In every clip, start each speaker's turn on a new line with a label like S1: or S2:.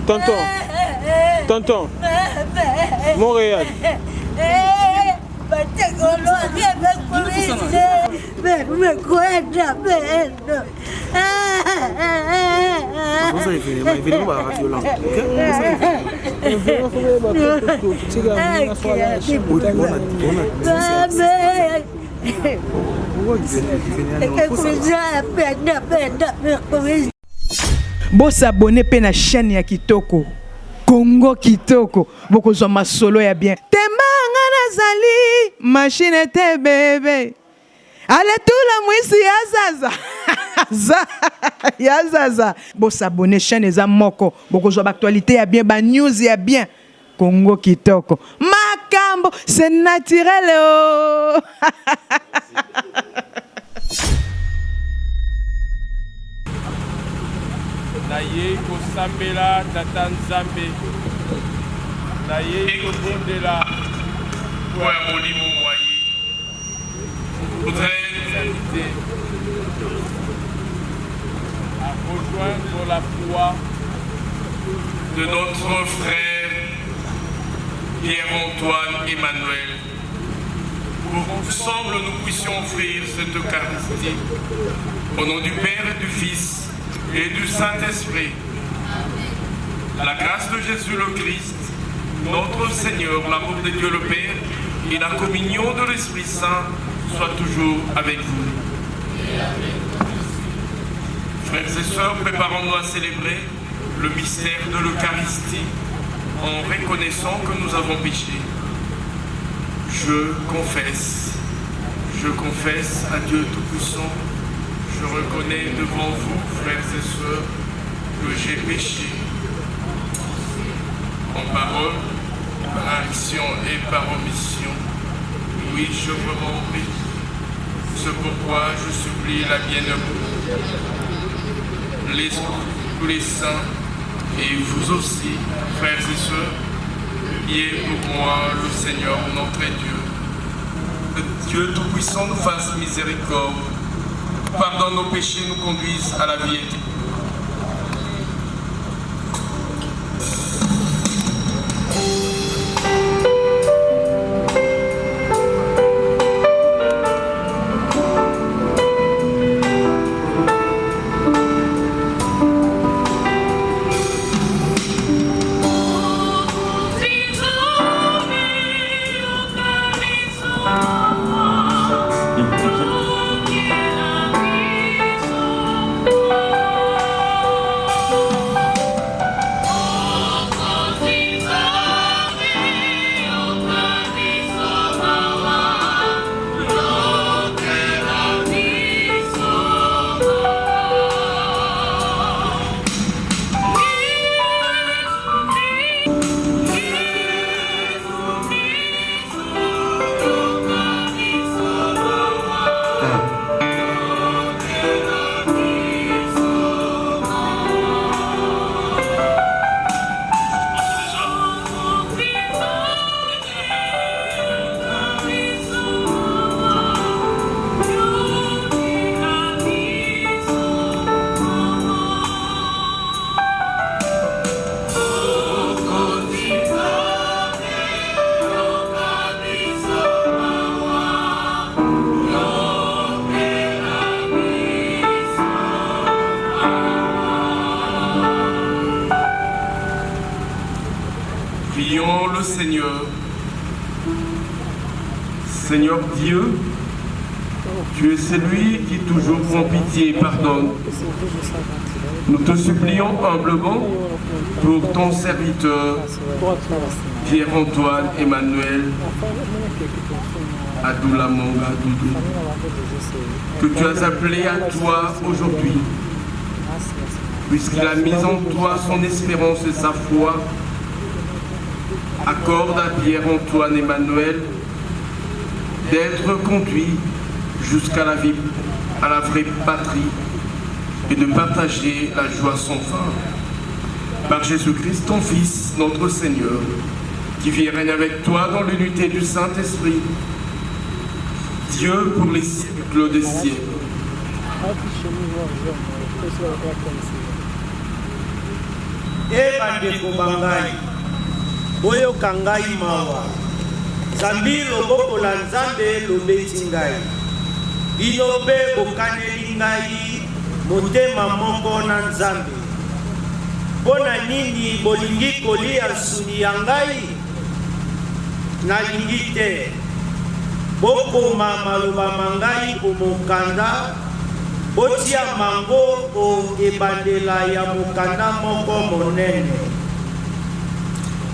S1: Tonton. Montréal.
S2: Bo s'abonner pe na chaîne ya Kitoko Congo Kitoko boko zo masolo ya bien temanga nazali machine te bébé ale tout la mwisi ya zaza bo s'abonner chaîne eza moko boko zo actualité ya bien ba news ya bien Congo Kitoko makambo c'est naturel oh.
S1: Naye kosambela tata nzambe naye kobondela
S3: pour un molimo moyen. Je voudrais vous inviter
S1: à rejoindre la foi
S3: de notre frère Pierre-Antoine Emmanuel pour qu'ensemble nous puissions offrir cette Eucharistie au nom du Père et du Fils et du Saint-Esprit. La grâce de Jésus le Christ, notre Seigneur, l'amour de Dieu le Père et la communion de l'Esprit Saint soient toujours avec vous. Frères et sœurs, préparons-nous à célébrer le mystère de l'Eucharistie en reconnaissant que nous avons péché. Je confesse à Dieu Tout-Puissant, je reconnais devant vous, frères et sœurs, que j'ai péché en parole, par action et par omission. Oui, je vraiment prie. C'est pourquoi je supplie la bienheureuse, l'Esprit, tous les saints, et vous aussi, frères et sœurs, priez pour moi, le Seigneur, notre Dieu. Que Dieu Tout-Puissant nous fasse miséricorde, pardonne nos péchés, nous conduise à la vie éternelle. Prions le Seigneur. Seigneur Dieu, tu es celui qui toujours prend pitié et pardonne. Nous te supplions humblement pour ton serviteur Pierre-Antoine Emmanuel Adoulamonga Doudou, que tu as appelé à toi aujourd'hui, puisqu'il a mis en toi son espérance et sa foi. Accorde à Pierre-Antoine Emmanuel d'être conduit jusqu'à la vie, à la vraie patrie, et de partager la joie sans fin. Par Jésus-Christ, ton Fils, notre Seigneur, qui vit et règne avec toi dans l'unité du Saint-Esprit, Dieu pour les siècles des siècles.
S4: E bandeko bangai, boyoka ngai mawa. Zambi loboko la Nzambe lobeti ngai. Bino mpe bokaneli ngai motema moko na Nzambe. Mpona nini bolingi kolia nsuni ya ngai? Nalingi te. Bokoma maloba mangai omokanda, botia mango o ebandela ya mokanda moko monene.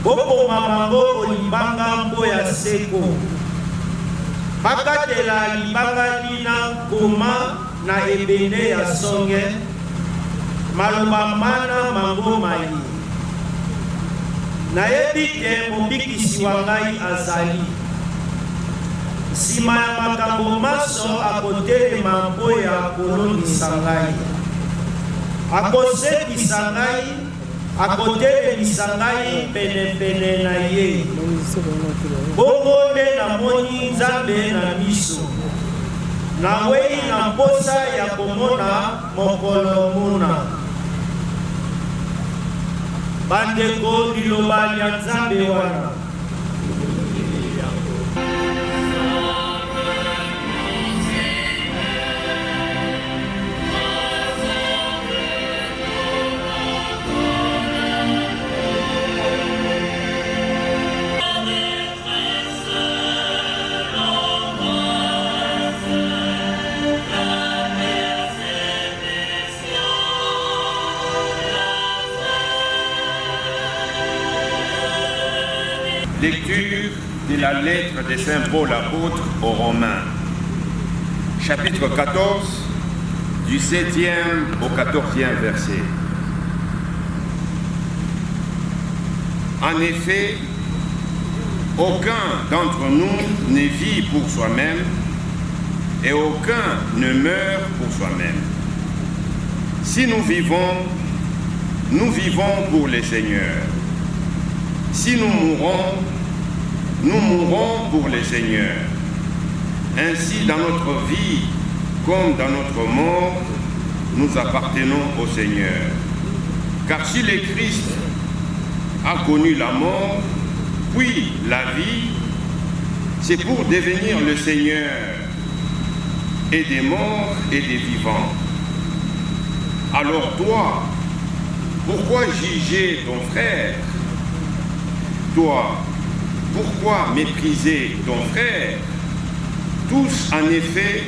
S4: Bokoma mango o libanga mbo ya seko. Bakatela libanga lina koma na ebende ya songe, maloba mana mango mai. Nayebi te mobikisi wa ngai azali. Sima ya makambo maso akotelema mpo ya kolongisa ngai. Akosekisa ngai, akotelemisa ngai penepene na ye. Bongo nde namoni Nzambe na miso. Nawei na mposa ya komona mokolo muna. Bandeko liloba lya Nzambe wana.
S5: Lecture de la lettre de Saint Paul apôtre aux Romains, chapitre 14, du 7e au 14e verset. En effet, aucun d'entre nous ne vit pour soi-même et aucun ne meurt pour soi-même. Si nous vivons pour le Seigneur. Si nous mourrons pour le Seigneur. Ainsi, dans notre vie comme dans notre mort, nous appartenons au Seigneur. Car si le Christ a connu la mort, puis la vie, c'est pour devenir le Seigneur et des morts et des vivants. Alors toi, pourquoi juger ton frère? Toi, pourquoi mépriser ton frère? Tous, en effet,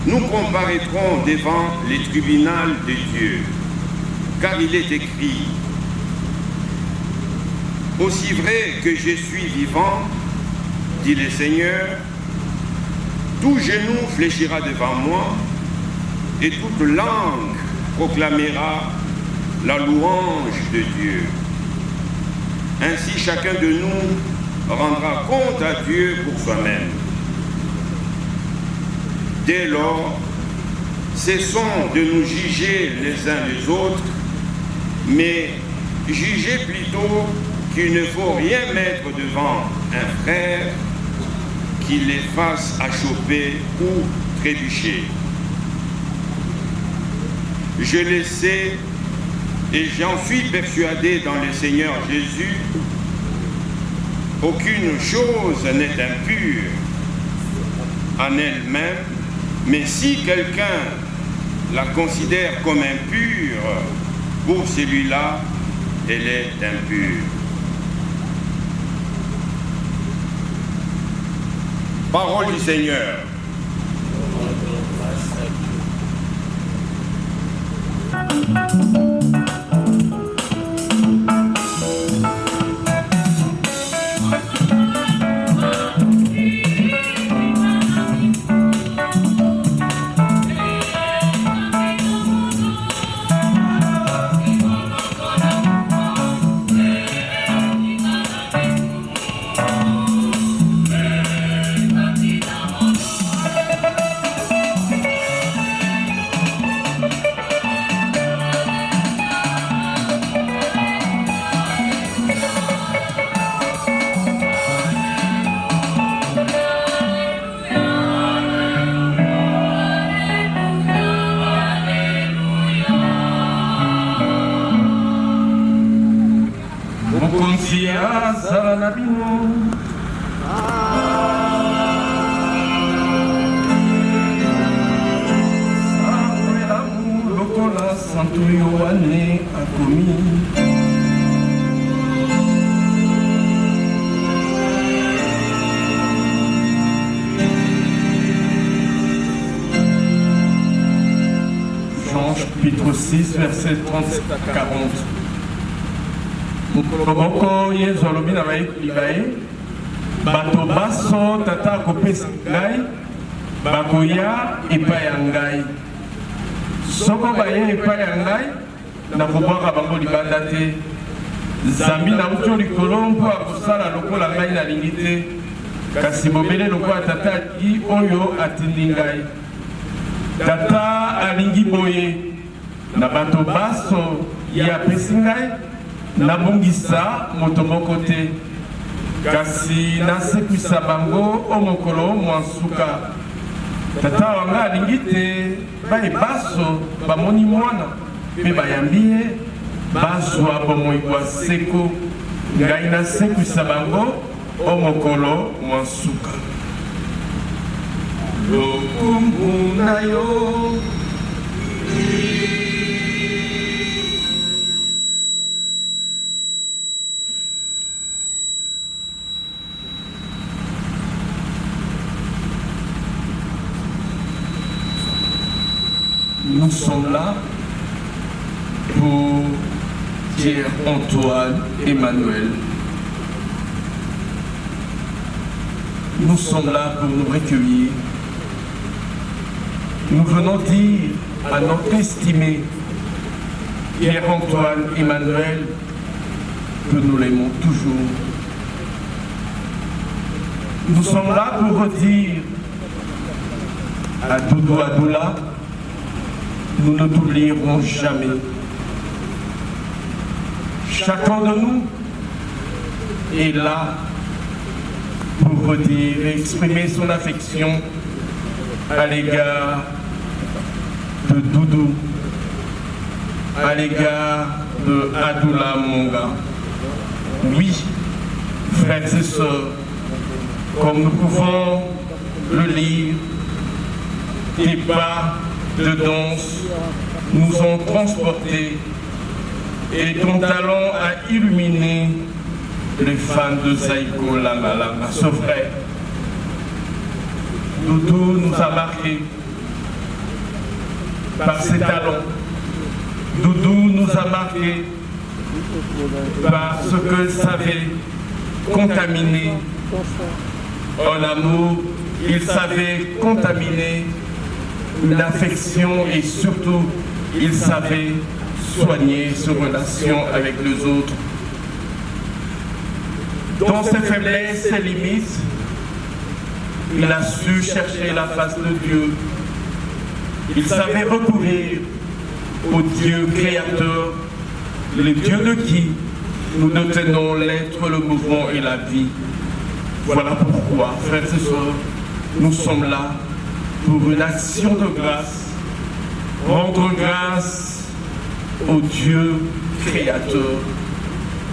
S5: nous comparaîtrons devant les tribunaux de Dieu, car il est écrit: aussi vrai que je suis vivant, dit le Seigneur, tout genou fléchira devant moi, et toute langue proclamera la louange de Dieu. Ainsi, chacun de nous rendra compte à Dieu pour soi-même. Dès lors, cessons de nous juger les uns les autres, mais jugez plutôt qu'il ne faut rien mettre devant un frère qui les fasse achoper ou trébucher. Je le sais et j'en suis persuadé dans le Seigneur Jésus, aucune chose n'est impure en elle-même, mais si quelqu'un la considère comme impure, pour celui-là, elle est impure. Parole du Seigneur.
S3: tia zala na bino sakwelamu lokola santo yohane akomi chapitre 6, verset 37 à 40. Mokolo Yesu alobi na baye bato baso tata akopesa ngai bakoya epai ya ngai soko baye epai ya ngai nakobwaka bango libanda te Zambi nauti likolo mpo akosala lokola ngai nalingi te kasi bobele lokola tata aliki oyo atindi ngai tata alingi boye na bato baso ya apesi ngai nabongisa moto moko te kasi nasekwisa bango o mokolo mwa nsuka tata wanga alingi te baye baso bamoni mwana mpe bayambi ye bazwa bomoi bwa seko ngai nasekwisa bango o mokolo mwa nsuka lokumu na yo nous sommes là pour Pierre-Antoine Emmanuel. Nous sommes là pour nous recueillir. Nous venons dire à notre estimé Pierre-Antoine Emmanuel que nous l'aimons toujours. Nous sommes là pour redire à Doudou Adoula, nous ne t'oublierons jamais. Chacun de nous est là pour redire et exprimer son affection à l'égard de Doudou, à l'égard de Adoula Monga. Oui, frères et sœurs, comme nous pouvons le lire, des pas de danse nous ont transportés et ton talent a illuminé les fans de Zaïko Langa, ce frère. Doudou nous a marqués par ses talents. Doudou nous a marqués par ce qu'il savait contaminer en amour. Il savait contaminer l'affection et surtout, il savait soigner ses relations avec les autres. Dans ses faiblesses, ses limites, il a su chercher la face de Dieu. Il savait recourir au Dieu créateur, le Dieu de qui nous détenons l'être, le mouvement et la vie. Voilà pourquoi, frères et sœurs, nous sommes là pour une action de grâce, rendre grâce au Dieu créateur,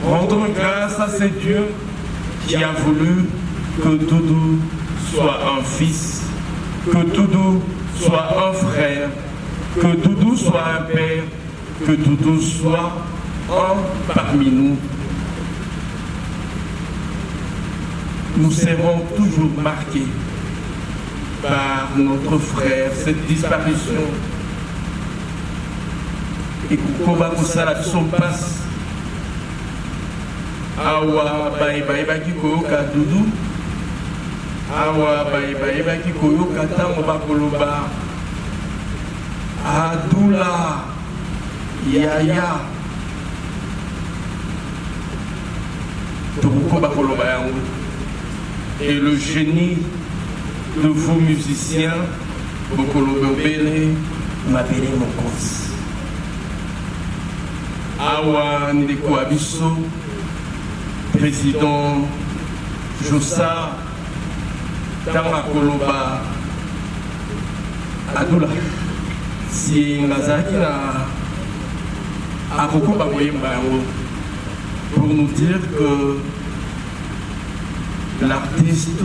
S3: rendre grâce à ce Dieu qui a voulu que Doudou soit un fils, que Doudou soit un frère, que Doudou soit un père, que Doudou soit un parmi nous. Nous serons toujours marqués par notre frère, cette disparition. Et comment ça la son passe. Awa bye bye baki koyoka Doudou. Awa bye bye baki koyoka tango bakoloba. Adoula Yaya. Toko bakoloba yango. Et le génie de vous musiciens, Bokolo Bobele, Mabele Mokos. Awa Ndeko Abisso, président Jossa, Tama Koloba, Adoula, si Nazaki na Akoko Baboyemba,
S6: pour nous dire que l'artiste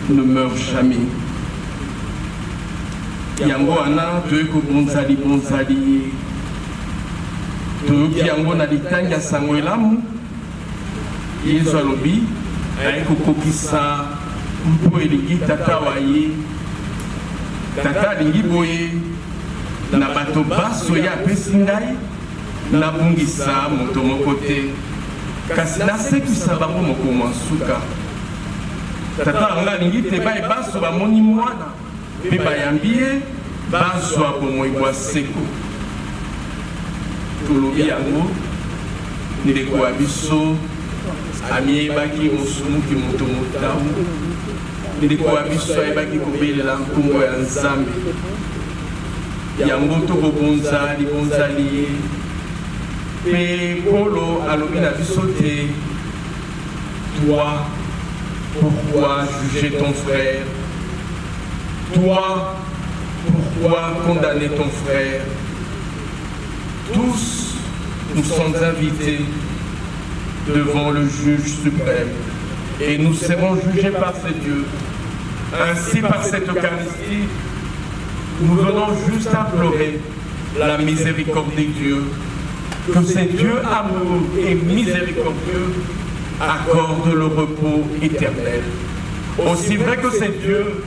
S6: ne meurt jamais. Yango ana toyeko bonzali toyoki yango na litangi ya sango elamu Yesu alobi ayekokokisa mpo elingi tata wa ye tata alingi boye na bato baso ye apesi ngai nabungisa moto moko te kasi nasekisa bango mokongo nsuka tata anga alingi te baye baso bamoni mwana mpe bayambi ye bazwa bomoi bwa seko tolobi yango ndeko ya biso amiyebaki mosumuki moto motamu ndeko ya biso ayebaki kobelela nkombo ya nzambe yango tokobonza libonzali ye mpe polo alobi na biso te toi pourquoi juger ton frère? Toi, pourquoi condamner ton frère? Tous, nous sommes invités devant le juge suprême et nous serons jugés par ce Dieu. Ainsi, par cette Eucharistie, nous venons juste implorer la miséricorde de Dieu. Que ce Dieu amoureux et miséricordieux accorde le repos éternel. Aussi vrai que c'est Dieu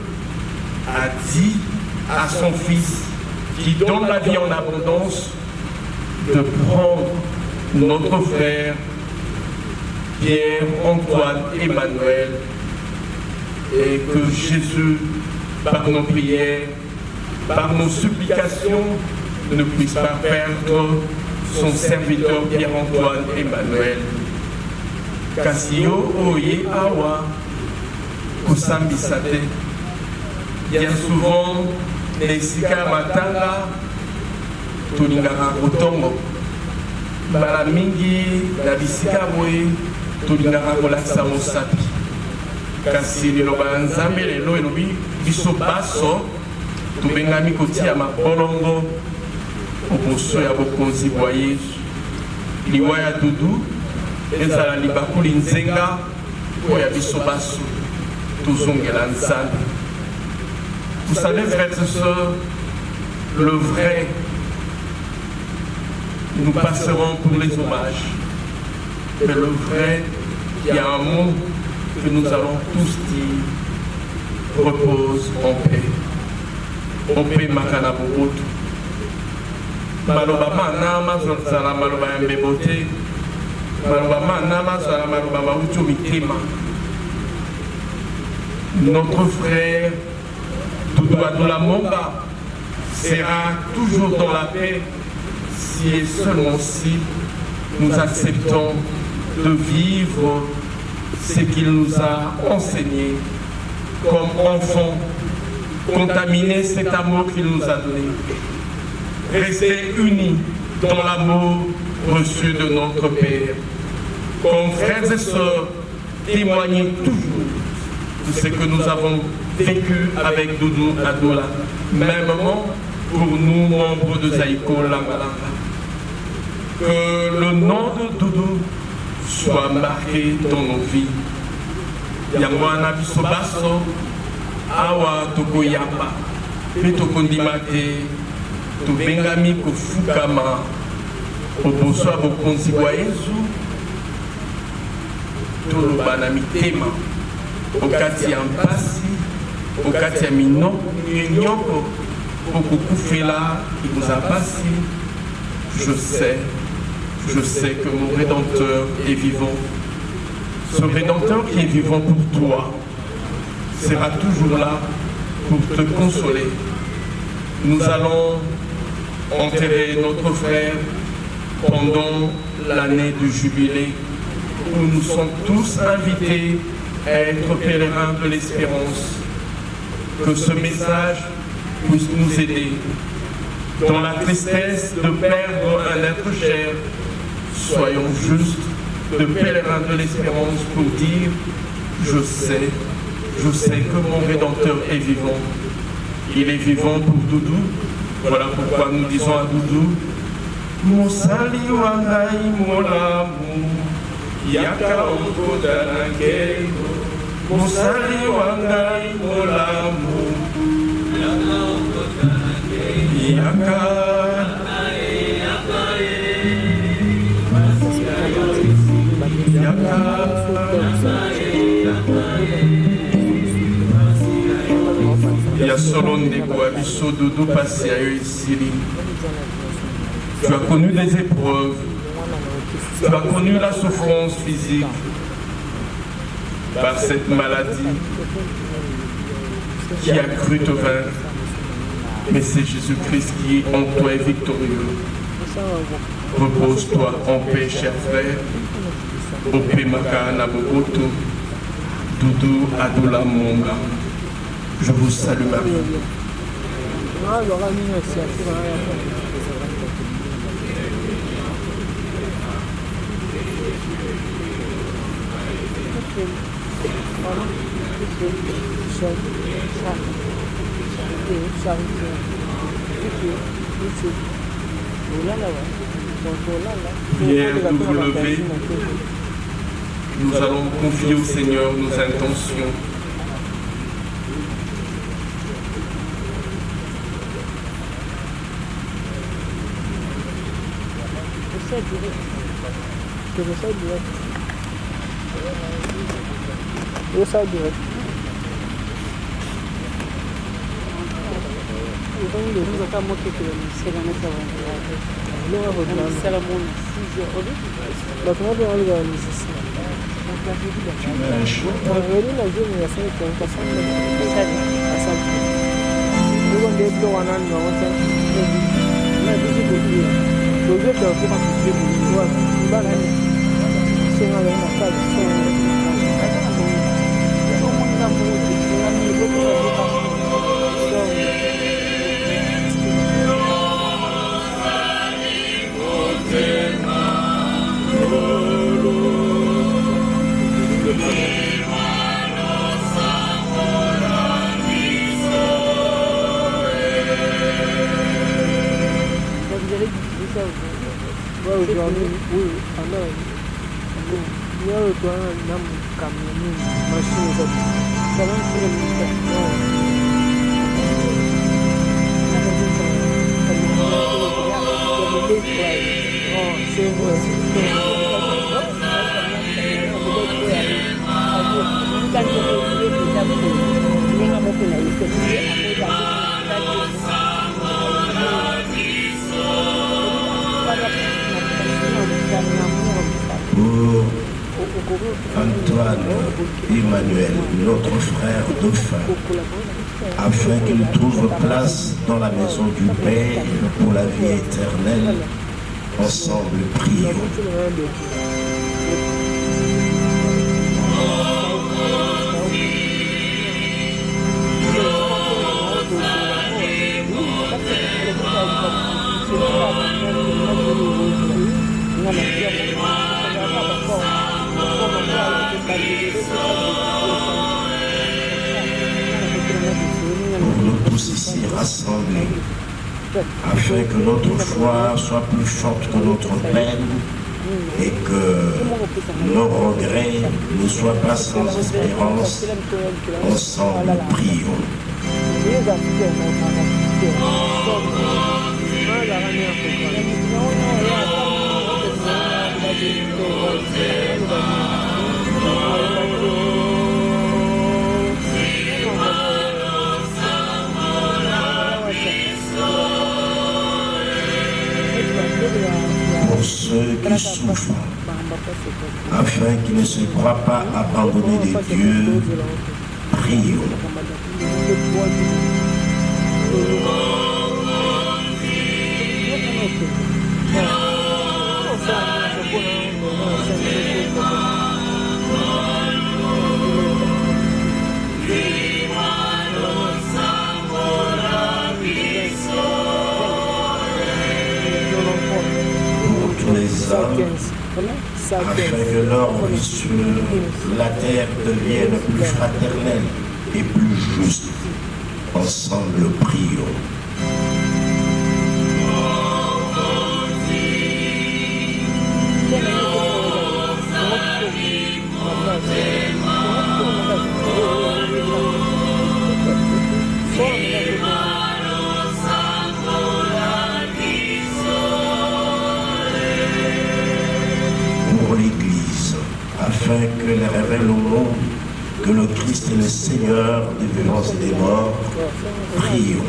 S6: a dit à son Fils qui donne la vie en abondance de prendre notre frère Pierre, Antoine, Emmanuel et que Jésus, par nos prières, par nos supplications, ne puisse pas perdre son serviteur Pierre-Antoine Emmanuel. Kasio oye awa kusambisate. Bien souvent, nesika matanga tulingaka kotongo. Bala mingi na bisika boye tulingaka kolakisa mosapi. Kasi liloba nzambe lelo elobi biso baso tubengami kotia mabolongo oboso ya bokonzi bwa Yesu. Liwa ya dudu ezala libakuli nzenga oya biso baso tozongela nzambe. Vous savez, frères et sœurs, le vrai, nous passerons pour les hommages. Mais le vrai, il y a un mot que nous allons tous dire, repose en paix. En paix, makana boboto. Maloba mana mazala maloba mbebote. Maloba mana mazala maloba mautu mitema. Notre frère Doudouadoula Monga sera toujours dans la paix si et seulement si nous acceptons de vivre ce qu'il nous a enseigné comme enfants, contaminer cet amour qu'il nous a donné. Rester unis dans l'amour reçu de notre Père. Comme frères et sœurs, témoigner toujours de ce que nous avons vécu avec Doudou Adoula, mêmement pour nous, membres de Zaïko Langalanga. Que le nom de Doudou soit marqué dans nos vies. Yamwana bisobaso, awa tokoyamba, petokondimate, tobengami kofukama, oboso abokonzi bwa Yesu, tolobana mitema. Okati ya mpasi, okati ya minyoko, okukufela, ikuzapasi. Je sais que mon Rédempteur est vivant. Ce Rédempteur qui est vivant pour toi sera toujours là pour te consoler. Nous allons enterrer notre frère pendant l'année du jubilé où nous sommes tous invités à être pèlerins de l'espérance. Que ce message puisse nous aider dans la tristesse de perdre un être cher. Soyons justes de pèlerins de l'espérance pour dire je sais que mon Rédempteur est vivant. Il est vivant pour Doudou. Voilà pourquoi nous disons à Doudou Mosali wangai molamu. yaka okoda na nkembo mosali wa ngai molamu yaka ya solo ndeko ya biso dodo pasi ya yo esili. Tu as connu des épreuves, tu as connu la souffrance physique par cette maladie qui a cru te vaincre. Mais c'est Jésus-Christ qui en toi est victorieux. Repose-toi en paix, cher frère. Ope Makana Boboto, Doudou Adoula Monga. Je vous salue, Marie. Prière W. Nous allons confier au Seigneur nos intentions.
S7: Antoine Emmanuel, notre frère dauphin, afin qu'il trouve place dans la maison du Père pour la vie éternelle. Ensemble, prions. Pour nous tous ici rassemblés, afin que notre foi soit plus forte que notre peine et que nos regrets ne soient pas sans espérance, ensemble prions. Pour ceux qui souffrent, afin qu'ils ne se croient pas abandonnés de Dieu, prions. Pour tous les hommes, afin que l'ordre sur la terre devienne plus fraternel et plus juste. Ensemble, prions. afin qu'elle révèle au monde que le Christ est le Seigneur des vivants et des morts. Prions.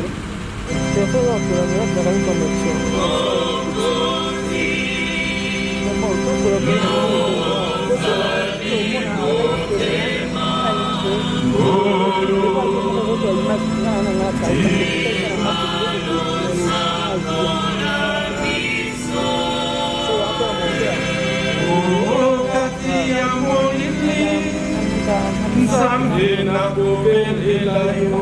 S6: Nzambe na kobelela yo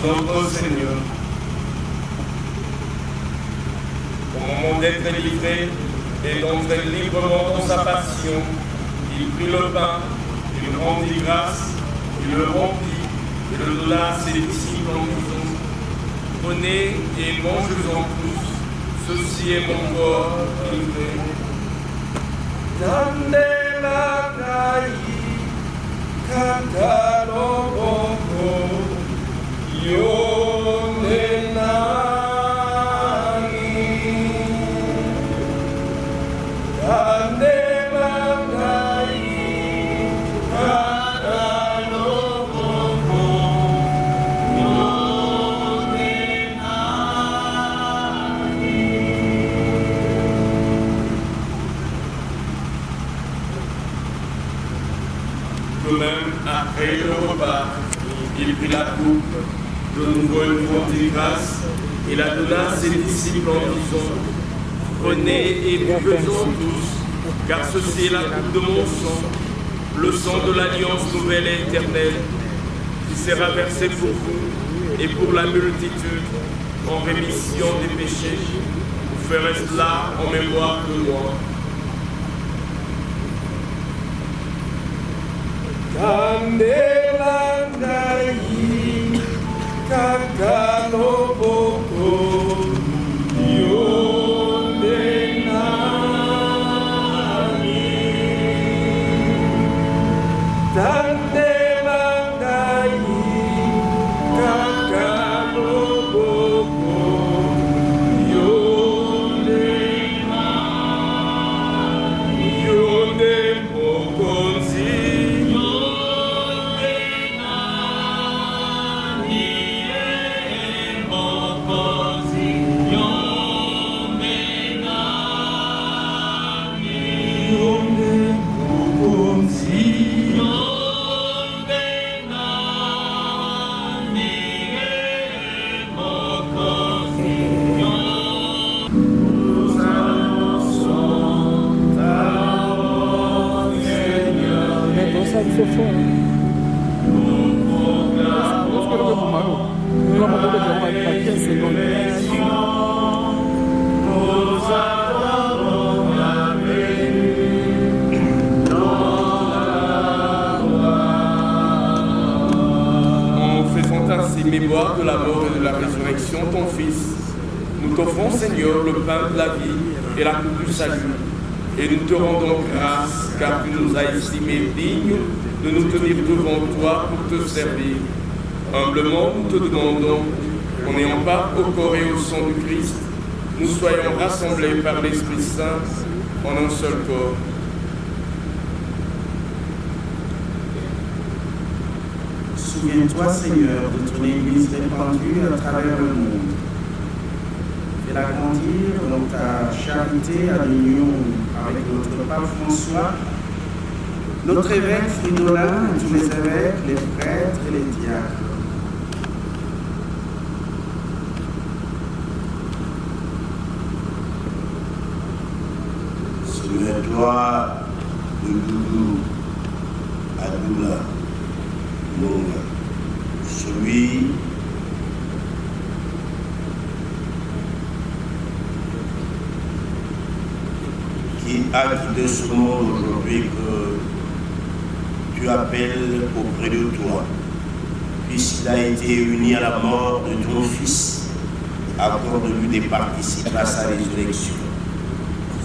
S3: notre Seigneur. Au moment d'être livré et d'entrer librement dans sa passion, il prit le pain, il rendit grâce, il le rompit, et le donna à ses disciples en disant: prenez et mangez-en tous, ceci est mon corps livré. Tandela kai, kakaloboko, yonenani, tandela kai, kakaloboko, de même, après le repas, il prit la coupe, de nouveau il rendit grâce, et la donna à ses disciples en disant: prenez et buvez-en tous, car ceci est la coupe de mon sang, le sang de l'alliance nouvelle et éternelle, qui sera versé pour vous et pour la multitude en rémission des péchés. Vous ferez cela en mémoire de moi. Candela ngai, kakaloboko, yonenani, candela ngai, kakaloboko, yonenani.
S6: Ainsi mémoire de la mort et de la résurrection de ton Fils. Nous t'offrons, Seigneur, le pain de la vie et la coupe du salut. Et nous te rendons grâce, car tu nous as estimés dignes de nous tenir devant toi pour te servir. Humblement, nous te demandons, en ayant part au corps et au sang du Christ, nous soyons rassemblés par l'Esprit Saint en un seul corps.
S8: Souviens-toi, Seigneur, de ton Église répandue à travers le monde. Fais-la grandir dans ta charité à l'union avec notre pape François, notre évêque Fridolin et tous les évêques, les prêtres et les diacres.
S7: Souviens-toi de Doudou, Adoula, Monga, celui qui a quitté ce monde aujourd'hui que tu appelles auprès de toi, puisqu'il a été uni à la mort de ton Fils, accorde-lui des participes à sa résurrection.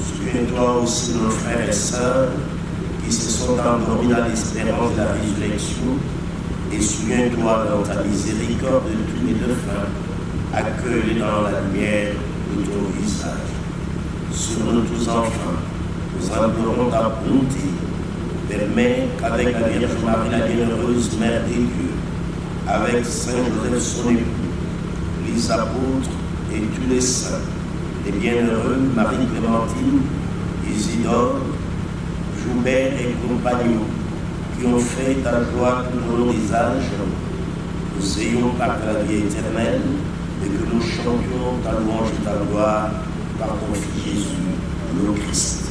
S7: Souviens-toi aussi de nos frères et sœurs qui se sont endormis dans l'espérance de la résurrection, et souviens-toi dans ta miséricorde de tous les défunts, accueille dans la lumière de ton visage. Sur nous tous enfants, nous implorons ta bonté. Permets qu'avec la Vierge Marie, la bienheureuse Mère des dieux, avec Saint Joseph son époux, les apôtres et tous les saints, les bienheureux Marie-Clémentine, Isidore, Joubert et compagnons, qui ont fait ta gloire tout au long des âges, nous ayons par la vie éternelle et que nous chantions ta louange et ta gloire par ton Fils Jésus, le Christ.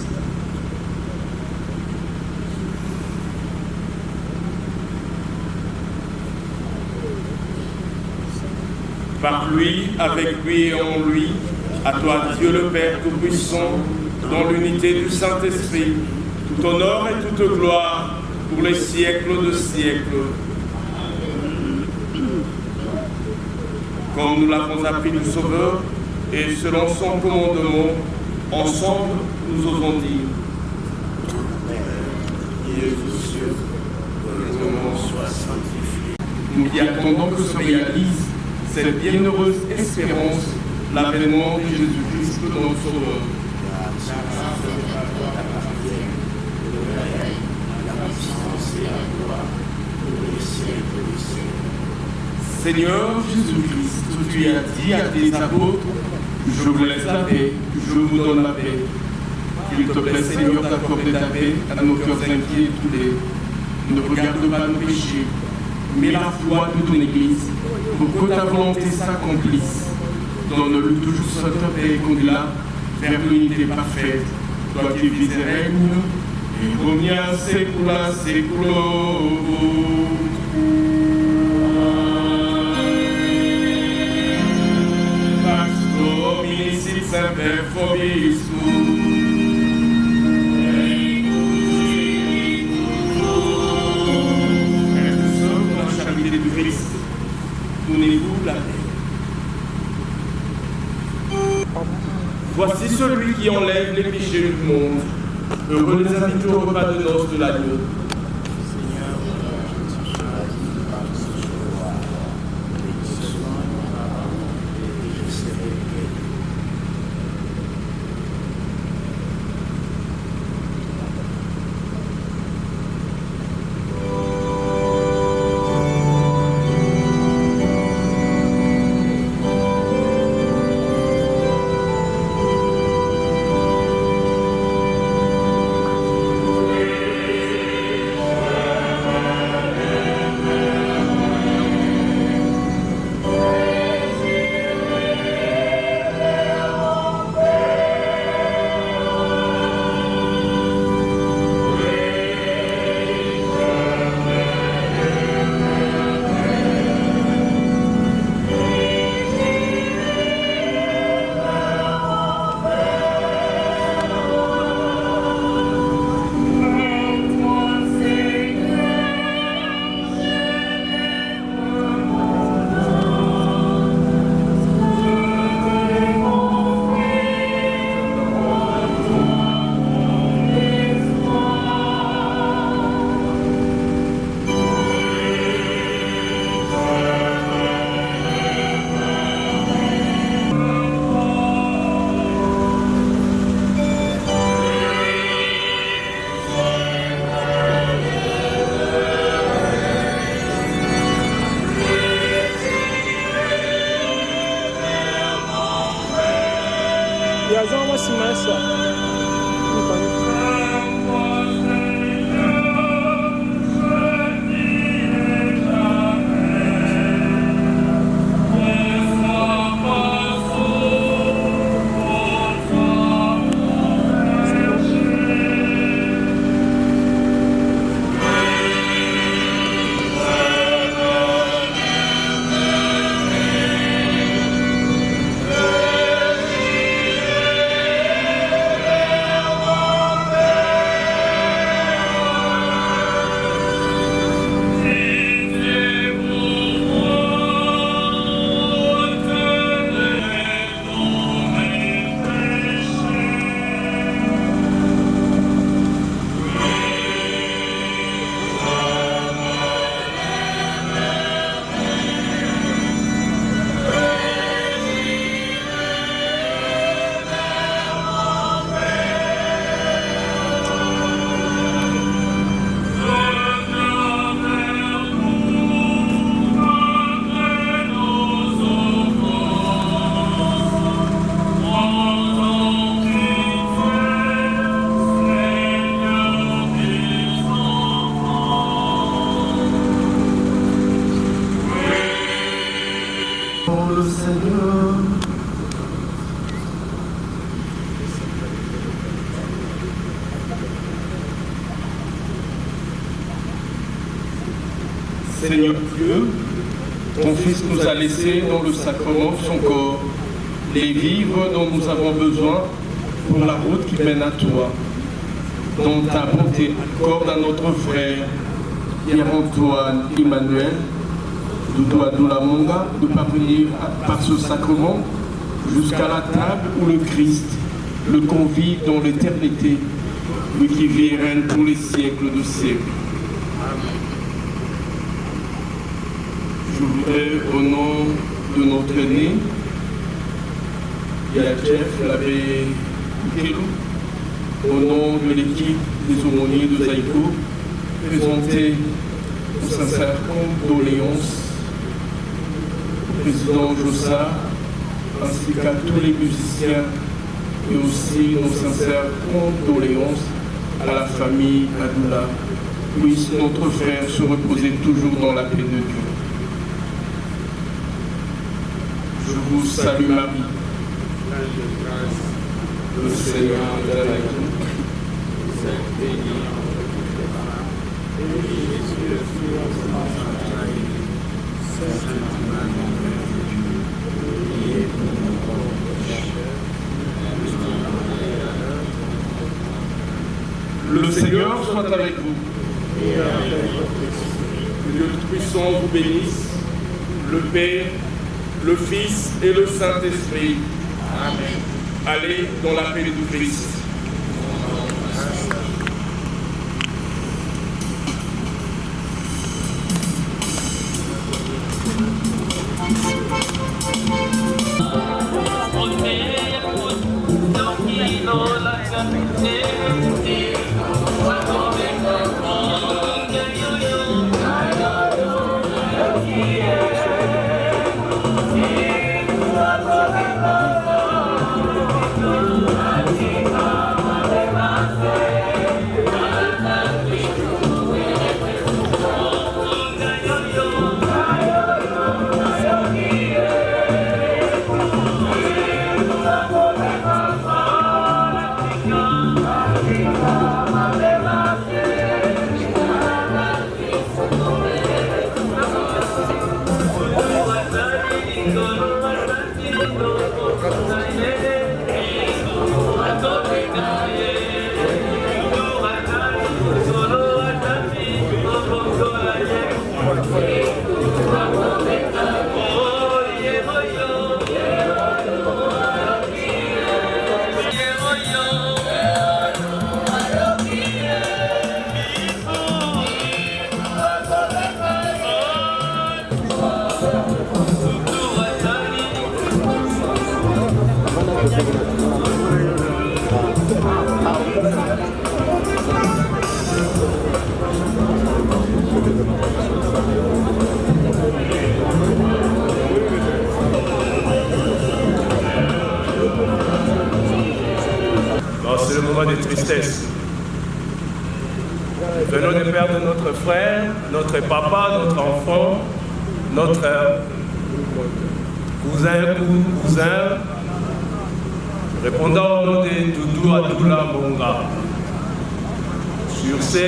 S6: Par lui, avec lui et en lui, à toi Dieu le Père Tout-Puissant, dans l'unité du Saint-Esprit, tout honneur et toute gloire pour les siècles de siècles. Comme nous l'avons appris du Sauveur, et selon son commandement, ensemble nous osons dire: Dieu aux cieux, que ton nom soit sanctifié. Nous qui attendons que se réalise cette bienheureuse espérance, l'avènement de Jésus-Christ, notre Sauveur. Seigneur Jésus-Christ, tu as dit à tes apôtres: je vous laisse la paix, je vous donne la paix. Qu'il te plaît, Seigneur, d'accorder ta paix à nos cœurs inquiets et troublés. Ne regarde pas nos péchés, mais la foi de ton Église, pour que ta volonté s'accomplisse. Donne-le toujours cette paix qu'on-là vers l'unité parfaite, toi qui vis et règnes, et omnia saecula saeculorum. Pax Domini sit semper vobiscum. Frères et sœurs, pour la charité du Christ, donnez-vous la paix. Voici celui qui enlève les péchés du monde. Heureux les invités au repas de noces de l'agneau. Seigneur Dieu, ton Fils nous a laissé dans le sacrement de son corps les vivres dont nous avons besoin pour la route qui mène à toi. Dont ta bonté accorde à notre frère Pierre-Antoine Emmanuel Doula Monga de parvenir par ce sacrement jusqu'à la table où le Christ le convie dans l'éternité, lui qui vit et règne pour les siècles de siècles. Je voudrais, au nom de notre aîné, Yachef, l'abbé Kelou, au nom de l'équipe des aumôniers de Zaïko, présenter nos sincères condoléances au président Jossa, ainsi qu'à tous les musiciens, et aussi nos sincères condoléances à la famille Adoula. Puisse notre frère se reposer toujours dans la paix de Dieu. Je vous salue Marie, le Seigneur est avec vous. Sainte bénie entre toutes les femmes, et Jésus le fruit de votre entrailles. Sainte Marie, Mère de Dieu, priez pour nous pauvres pécheurs, maintenant et à l'heure de notre mort. Le Seigneur soit avec vous. Et avec votre esprit. Que Dieu Tout-Puissant vous bénisse, le Père, le Fils et le Saint-Esprit. Amen. Allez dans la paix du Christ.
S1: C'est le moment de tristesse. Venons de perdre notre frère, notre papa, notre enfant, notre cousin, répondant au nom de Doudou Adoula Monga. Sur ce,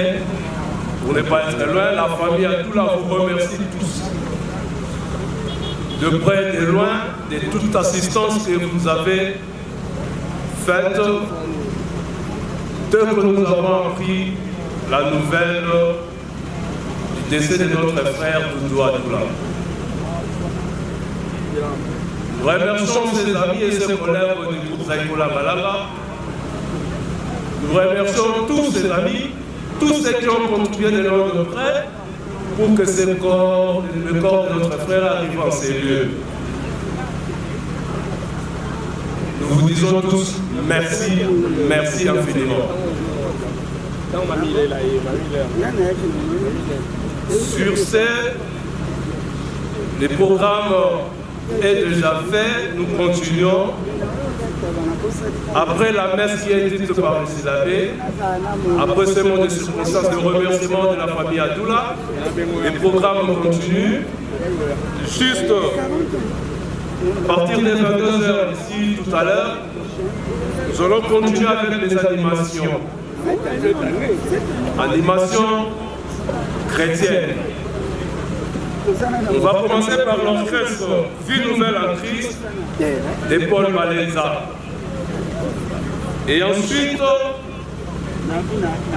S1: pour ne pas être loin, la famille Adoula vous remercie tous. De près et de loin, de toute assistance que vous avez faite. Dès que nous avons appris la nouvelle du décès de notre frère Doudou Adoula. Nous remercions ses amis et ses collègues du groupe Zaïko Malala. Nous remercions tous ses amis, tous ceux qui ont contribué de loin de près pour que le corps de notre frère arrive en ces lieux. Nous vous disons tous merci, merci infiniment. Sur ce, le programme est déjà fait, nous continuons. Après la messe qui est dite par le syllabé, après ce moment de circonstance de remerciement de la famille Adoula, le programme continue. Juste à partir des 22h ici tout à l'heure, nous allons continuer avec les animations. Animations chrétiennes. On va commencer par l'orchestre Vie Nouvelle en Christ de Paul Malenza. Et ensuite,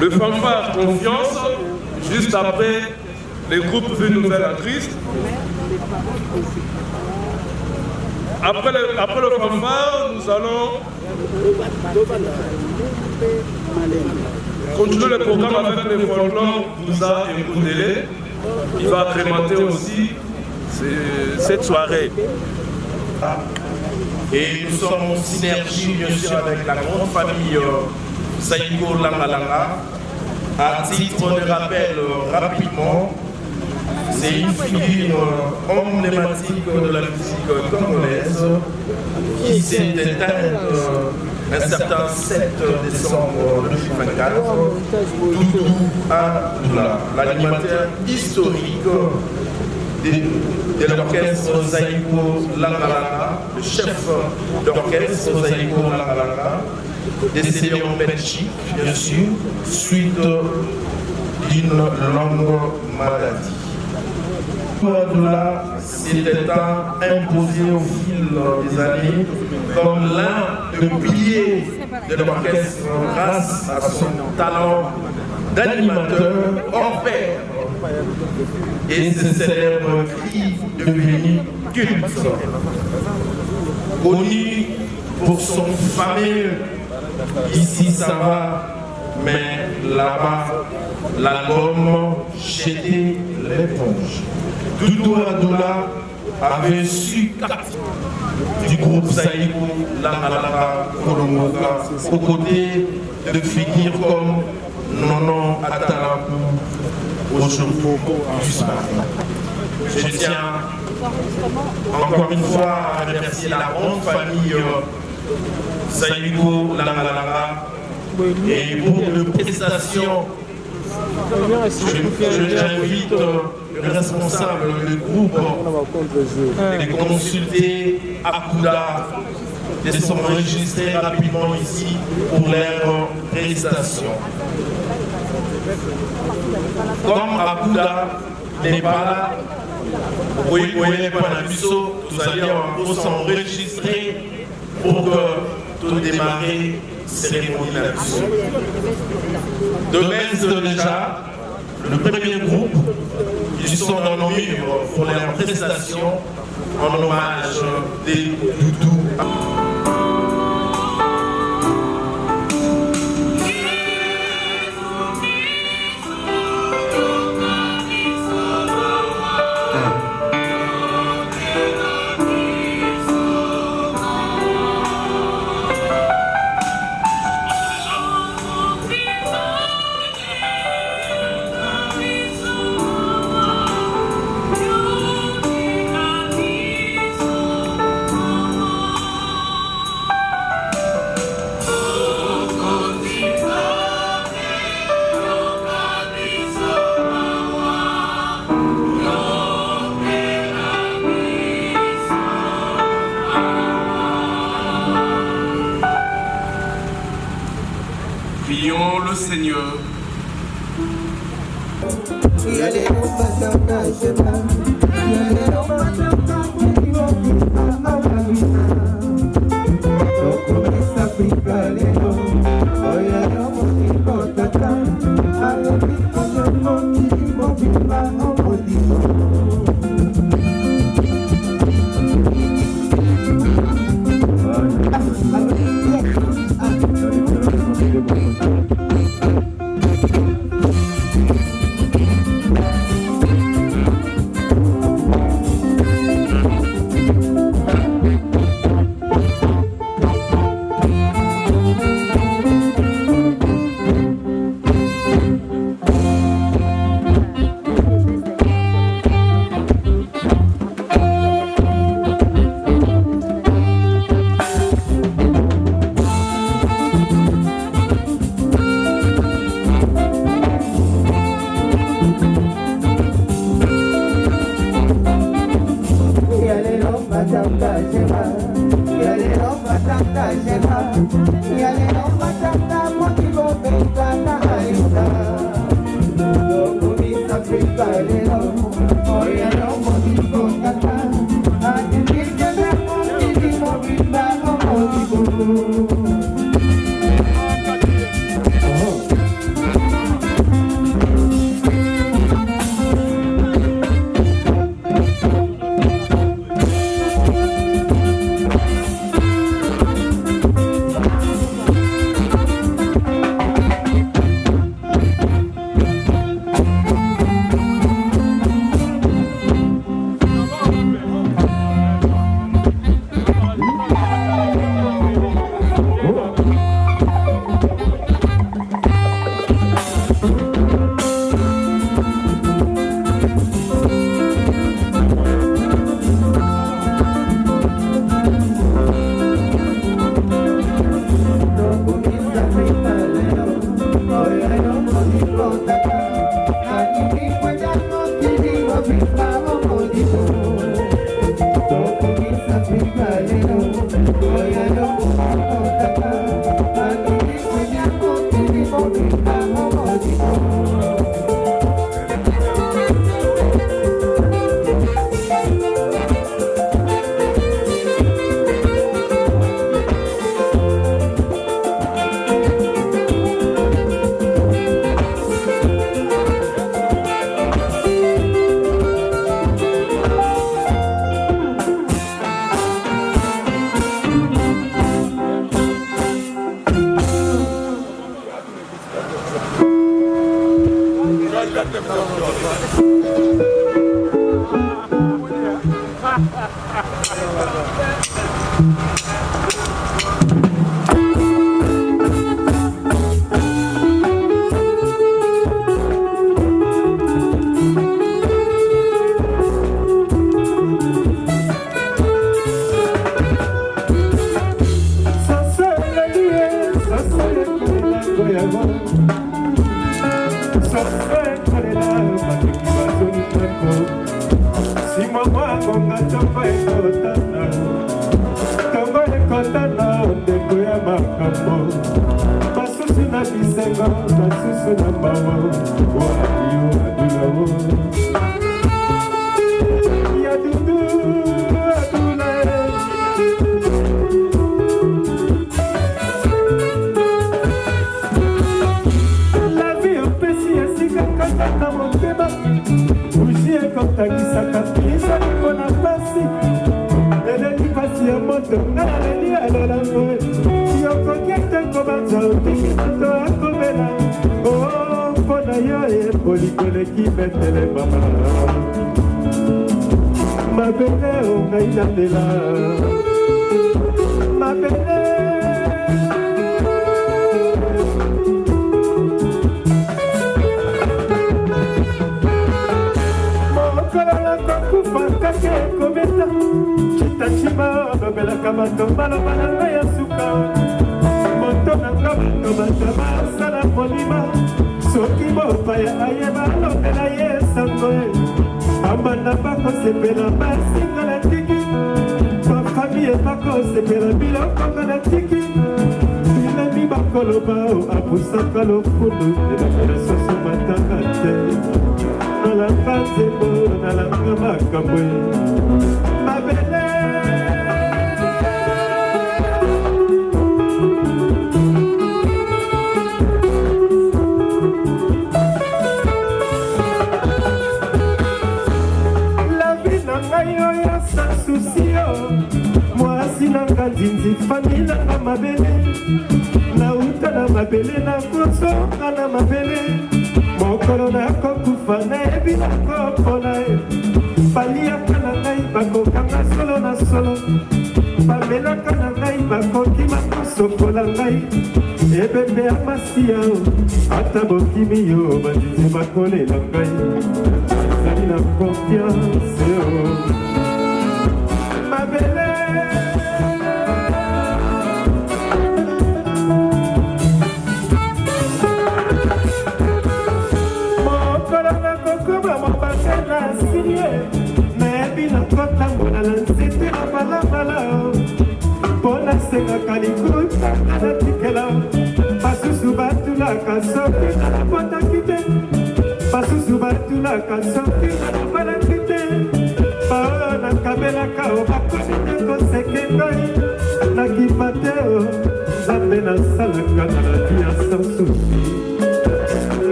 S1: le fanfare Confiance, juste après les groupes Vie Nouvelle en Christ. Après le fanfare, nous allons continuer le programme avec le folklore Bouza et Koundélé. Il va agrémenter aussi cette soirée.
S9: Et nous sommes en synergie bien sûr avec la grande famille Saïko Langalanga. À titre de rappel rapidement, c'est une figure emblématique de la musique congolaise qui s'est éteinte un certain 7 décembre 2024. Doudou Adoula, l'animateur historique de l'orchestre Zaïko Langalanga, le chef d'orchestre Zaïko Langalanga, décédé en Belgique, bien sûr, suite d'une longue maladie. Adoula s'était imposé au fil des années comme l'un des piliers de l'orchestre grâce à son talent d'animateur hors pair et ses célèbres cris devenus cultes. Connu pour son fameux Ici ça va, mais là-bas, l'album Jeter l'éponge. Doudou Adoula avait su du groupe Zaïko Langalanga Kolongoka aux côtés de figures comme Nono Atalapu au chevaux du Spark. Je tiens encore une fois à remercier la grande famille Zaïko Langalanga et pour les prestations. J'invite le responsable du groupe de consulter Akouda, de s'enregistrer rapidement ici pour leurs prestations. Comme Akouda n'est pas là, vous allez s'enregistrer pour tout démarrer cérémonie là-dessus. De déjà, le premier groupe, ils sont dans nos murs pour leur prestation en hommage des Doudou.
S3: Prions le Seigneur.
S10: Africa,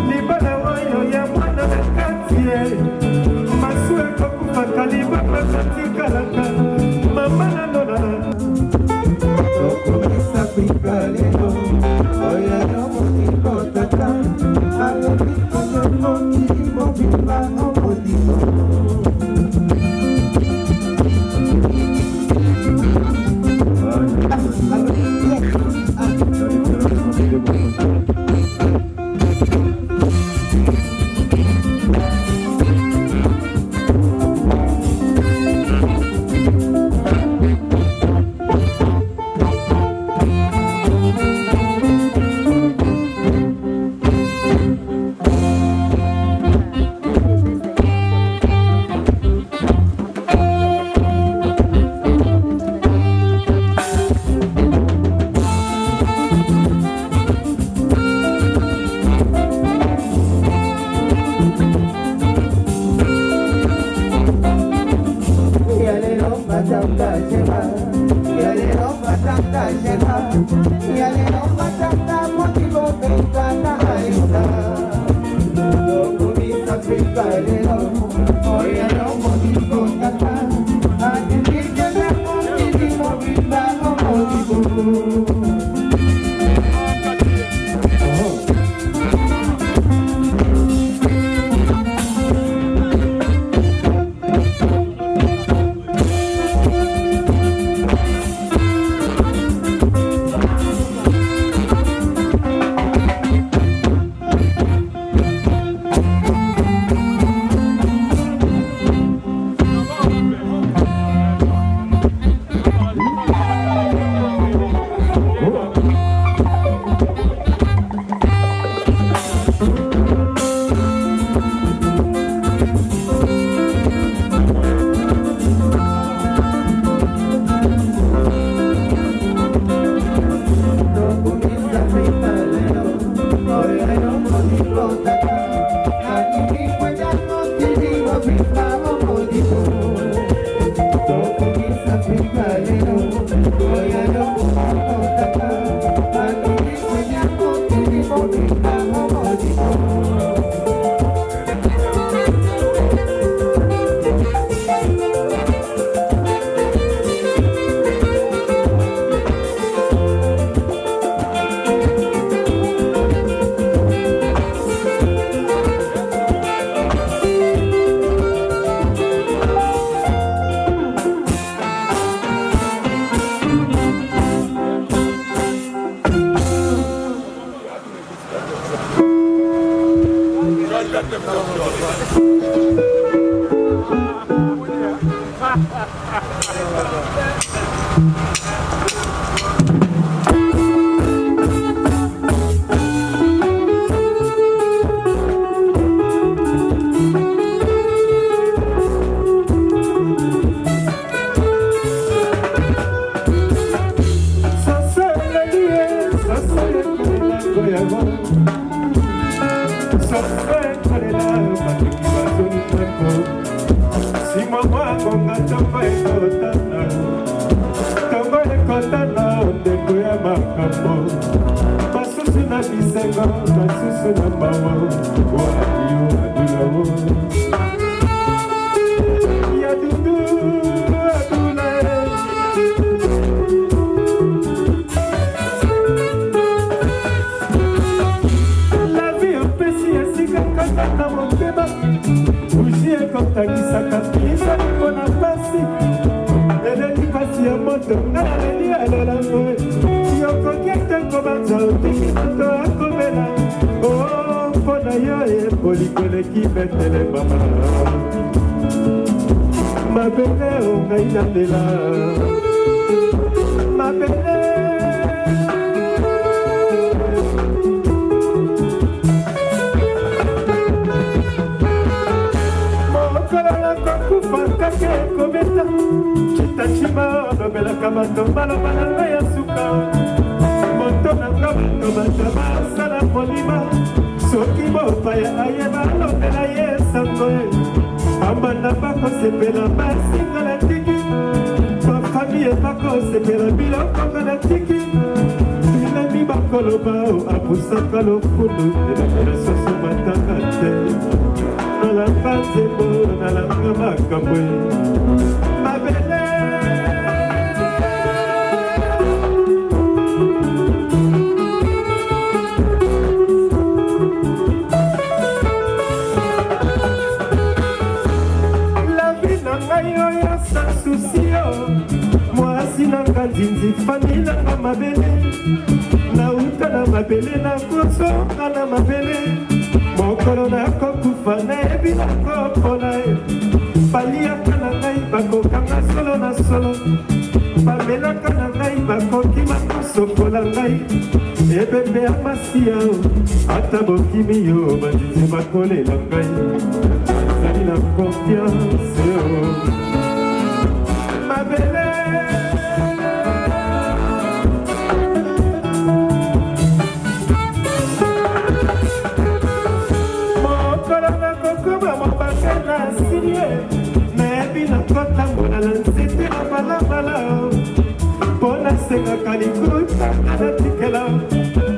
S10: Libala wayo ya mwana sans souci mwasi nanga nzinzi fami nanga mabele nauta na mabele nakosonga na mabele mokolo nakokufa nayebi nakopola baliaka na ngai bakokanga solo na solo bamelaka na ngai bakokima kosokola ngai ebembe ya masiya ata bokimi yo banzinzi bakolela ngai azali na konfiance mabele mokolo nakokoma mobake na sirie nayebi nakotambola na nzete na balabala mpo nasengaka likuta natikela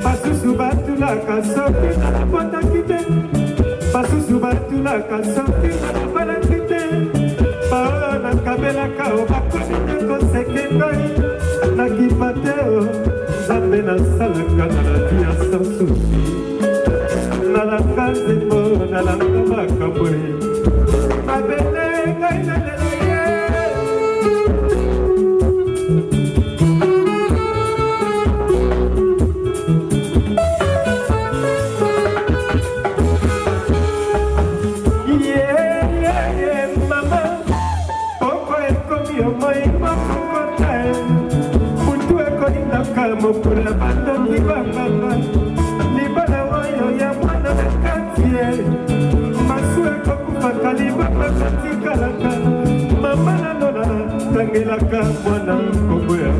S10: basusu batulaka soki nabotaki te basusu batulaka soki nabalaki te baoyo nakabelaka o bakomi te koseke ngai nakipa te o nzambe nasalaka na la vi ya sans susi nalanga nzembo nalanga makambo mabele ngai nalela ye mokula bandoki bakanga libala oyo ya mwana katie masu ekokufaka libaka katikalaka mama nanona tangelaka mwana kongo ya